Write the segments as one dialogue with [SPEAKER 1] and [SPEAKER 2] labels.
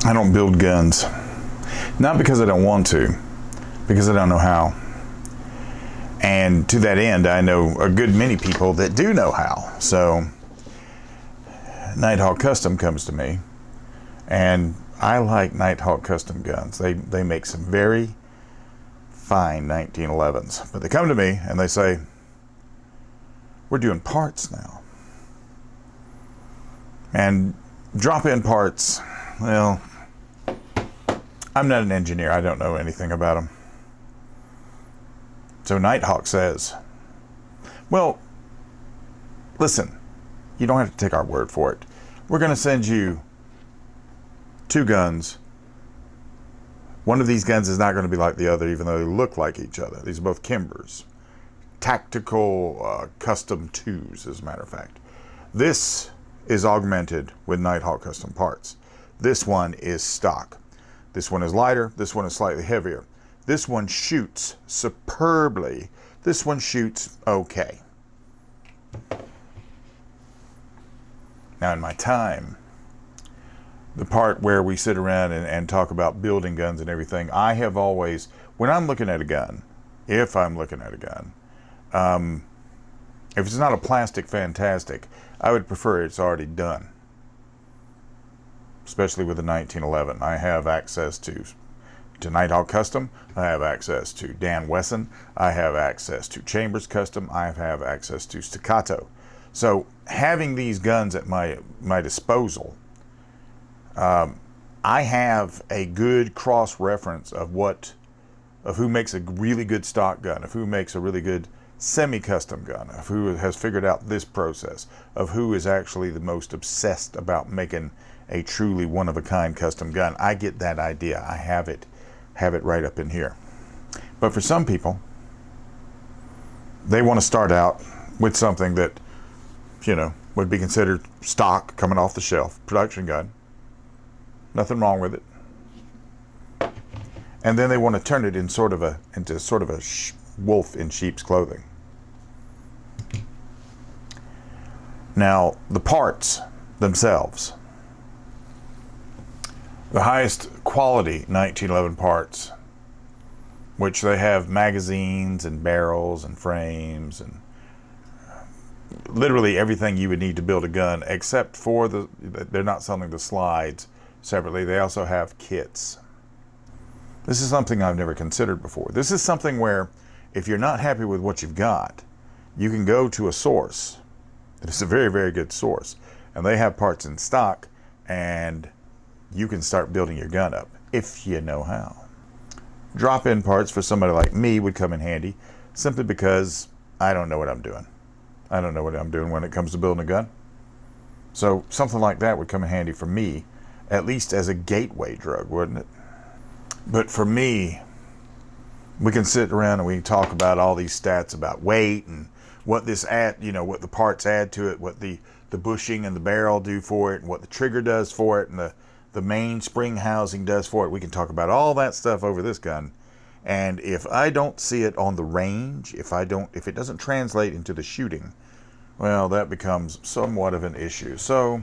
[SPEAKER 1] I don't build guns. Not because I don't want to, because I don't know how. And to that end, I know a good many people that do know how. So NightHawk Custom comes to me, and I like NightHawk Custom guns. They make some very fine 1911s. But they come to me and they say, we're doing parts now. And drop-in parts, well, I'm not an engineer. I don't know anything about them. So NightHawk says, well, listen, you don't have to take our word for it. We're going to send you 2 guns. One of these guns is not going to be like the other, even though they look like each other. These are both Kimbers. Tactical custom 2s, as a matter of fact. This is augmented with NightHawk Custom parts. This one is stock. This one is lighter. This one is slightly heavier. This one shoots superbly. This one shoots okay. Now, in my time, the part where we sit around and talk about building guns and everything, I have always, when I'm looking at a gun, if I'm looking at a gun, if it's not a plastic fantastic, I would prefer it's already done. Especially with the 1911. I have access to NightHawk Custom. I have access to Dan Wesson. I have access to Chambers Custom. I have access to Staccato. So having these guns at my disposal, I have a good cross-reference of who makes a really good stock gun, of who makes a really good semi-custom gun, of who has figured out this process, of who is actually the most obsessed about making a truly one-of-a-kind custom gun. I get that idea. I have it right up in here. But for some people, they want to start out with something that, would be considered stock, coming off the shelf, production gun. Nothing wrong with it. And then they want to turn it into sort of a wolf in sheep's clothing. Now, the parts themselves, the highest quality 1911 parts, which they have magazines and barrels and frames and literally everything you would need to build a gun, except for they're not selling the slides separately. They also have kits. This is something I've never considered before. This is something where if you're not happy with what you've got, you can go to a source that is a very, very good source, and they have parts in stock, and you can start building your gun up if you know how. Drop-in parts for somebody like me would come in handy simply because I don't know what I'm doing. I don't know what I'm doing when it comes to building a gun. So something like that would come in handy for me, at least as a gateway drug, wouldn't it? But for me, we can sit around and we can talk about all these stats about weight and what this what the parts add to it, what the bushing and the barrel do for it, and what the trigger does for it, and the main spring housing does for it. We can talk about all that stuff over this gun. And if I don't see it on the range, if it doesn't translate into the shooting, well, that becomes somewhat of an issue. So,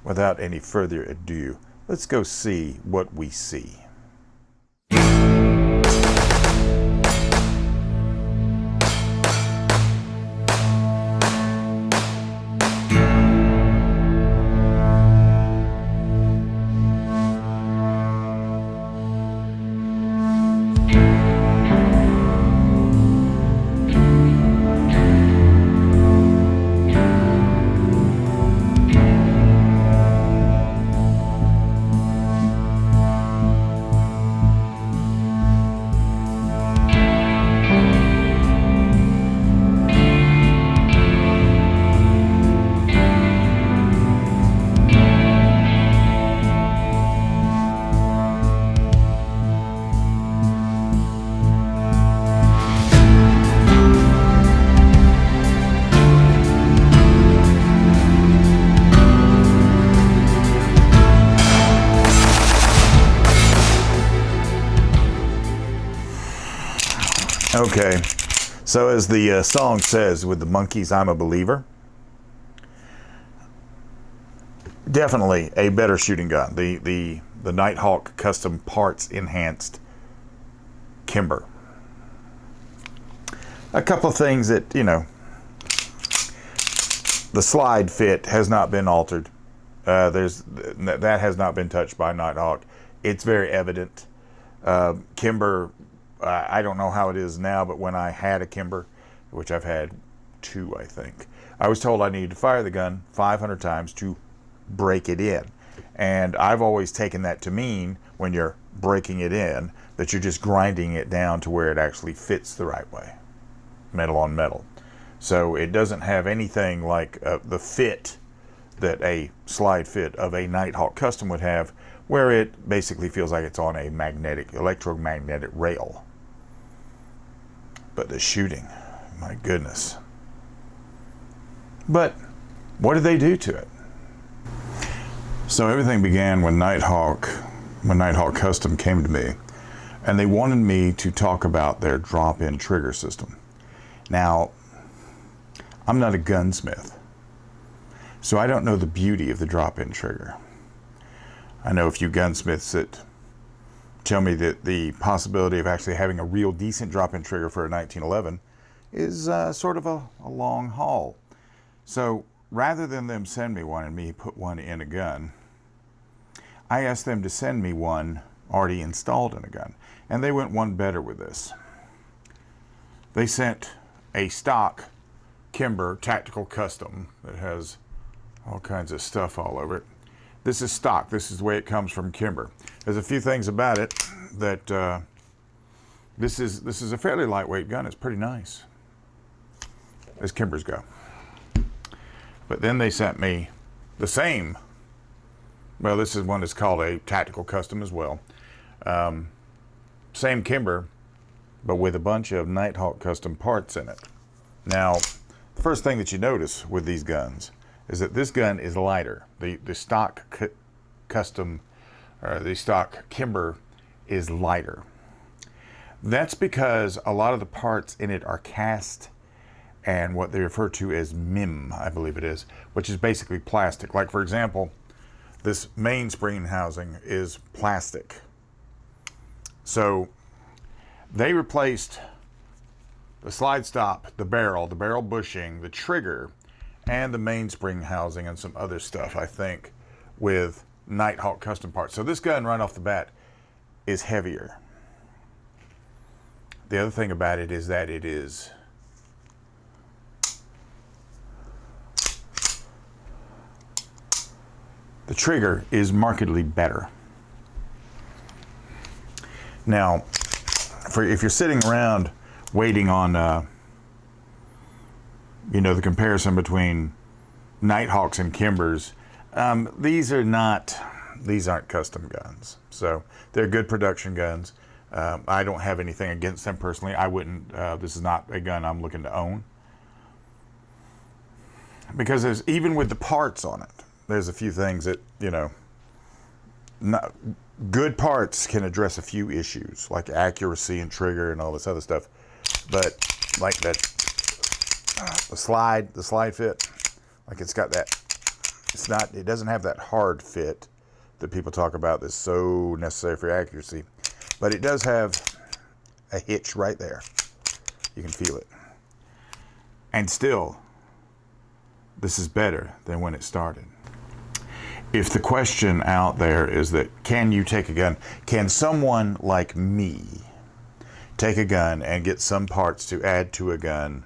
[SPEAKER 1] without any further ado, let's go see what we see. Okay, so as the song says, with the monkeys, I'm a believer. Definitely a better shooting gun. The the NightHawk Custom Parts Enhanced Kimber. A couple of things that, you know, the slide fit has not been altered. That has not been touched by NightHawk. It's very evident. Kimber, I don't know how it is now, but when I had a Kimber, which I've had 2, I think, I was told I needed to fire the gun 500 times to break it in. And I've always taken that to mean, when you're breaking it in, that you're just grinding it down to where it actually fits the right way, metal on metal. So it doesn't have anything like the fit that a slide fit of a NightHawk Custom would have, where it basically feels like it's on a electromagnetic rail. But the shooting, my goodness. But what did they do to it? So everything began when NightHawk Custom came to me, and they wanted me to talk about their drop-in trigger system. Now, I'm not a gunsmith, so I don't know the beauty of the drop-in trigger. I know a few gunsmiths that tell me that the possibility of actually having a real decent drop-in trigger for a 1911 is sort of a long haul. So rather than them send me one and me put one in a gun, I asked them to send me one already installed in a gun. And they went one better with this. They sent a stock Kimber Tactical Custom that has all kinds of stuff all over it. This is stock. This is the way it comes from Kimber. There's a few things about it that this is a fairly lightweight gun. It's pretty nice, as Kimbers go. But then they sent me the same. Well, this is one that's called a Tactical Custom as well. Same Kimber, but with a bunch of NightHawk Custom parts in it. Now, the first thing that you notice with these guns is that this gun is lighter. The stock custom, or the stock Kimber, is lighter. That's because a lot of the parts in it are cast and what they refer to as MIM, I believe it is, which is basically plastic. Like, for example, this mainspring housing is plastic. So they replaced the slide stop, the barrel bushing, the trigger, and the mainspring housing and some other stuff, I think, with NightHawk Custom parts. So this gun right off the bat is heavier. The other thing about it is that it is the trigger is markedly better. Now, if you're sitting around waiting on you know, the comparison between NightHawks and Kimbers, these aren't custom guns. So they're good production guns. I don't have anything against them personally. I wouldn't, this is not a gun I'm looking to own. Because there's, even with the parts on it, there's a few things that, you know, good parts can address a few issues, like accuracy and trigger and all this other stuff. But like that, the slide fit, like it's got that, it doesn't have that hard fit that people talk about that's so necessary for accuracy. But it does have a hitch right there. You can feel it. And still, this is better than when it started. If the question out there is that, can you take a gun? Can someone like me take a gun and get some parts to add to a gun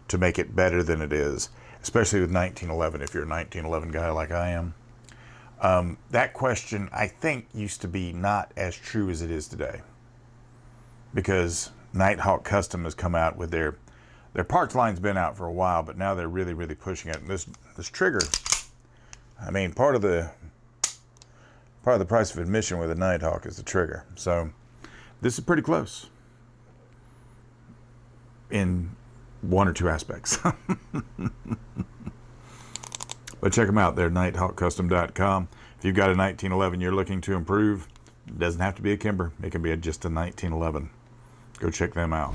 [SPEAKER 1] to make it better than it is? Especially with 1911, if you're a 1911 guy like I am. That question, I think, used to be not as true as it is today. Because NightHawk Custom has come out with their parts line's been out for a while, but now they're really, really pushing it. And this trigger, I mean, part of the price of admission with a NightHawk is the trigger. So this is pretty close in one or two aspects. But check them out. They're NightHawkCustom.com. If you've got a 1911 you're looking to improve, it doesn't have to be a Kimber. It can be just a 1911. Go check them out.